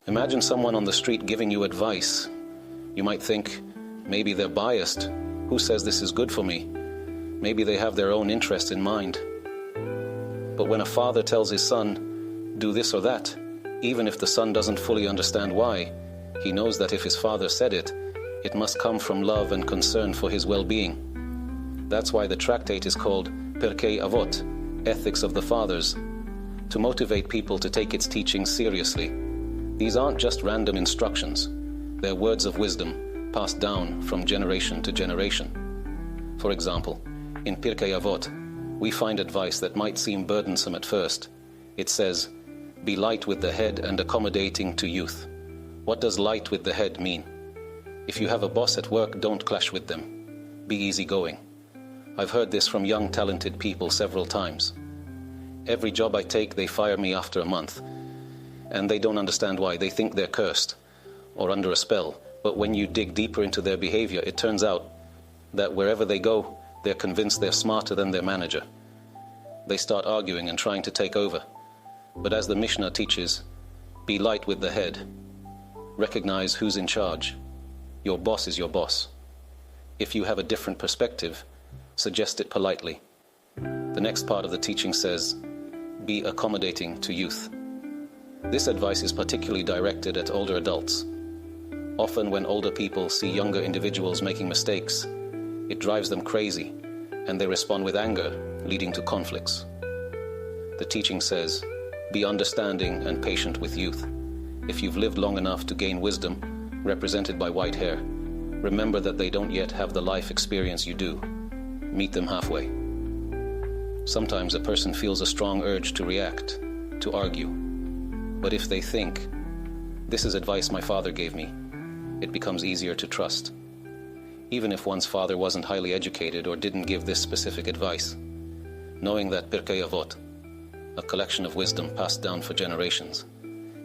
Imagine someone on the street giving you advice. You might think, maybe they're biased. Who says this is good for me? Maybe they have their own interest in mind. But when a father tells his son, do this or that, even if the son doesn't fully understand why, he knows that if his father said it, it must come from love and concern for his well-being. That's why the tractate is called Pirkei Avot, Ethics of the Fathers, to motivate people to take its teachings seriously. These aren't just random instructions. They're words of wisdom passed down from generation to generation. For example, in Pirkei Avot, we find advice that might seem burdensome at first. It says, be light with the head and accommodating to youth. What does light with the head mean? If you have a boss at work, don't clash with them. Be easygoing. I've heard this from young, talented people several times. Every job I take, they fire me after a month. And they don't understand why. They think they're cursed or under a spell. But when you dig deeper into their behavior, it turns out that wherever they go, they're convinced they're smarter than their manager. They start arguing and trying to take over. But as the Mishnah teaches, be light with the head. Recognize who's in charge. Your boss is your boss. If you have a different perspective, suggest it politely. The next part of the teaching says, be accommodating to youth. This advice is particularly directed at older adults. Often when older people see younger individuals making mistakes, it drives them crazy, and they respond with anger, leading to conflicts. The teaching says, be understanding and patient with youth. If you've lived long enough to gain wisdom, represented by white hair, remember that they don't yet have the life experience you do. Meet them halfway. Sometimes a person feels a strong urge to react, to argue. But if they think, this is advice my father gave me, it becomes easier to trust. Even if one's father wasn't highly educated or didn't give this specific advice, knowing that Pirkei Avot, a collection of wisdom passed down for generations,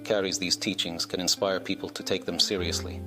carries these teachings can inspire people to take them seriously.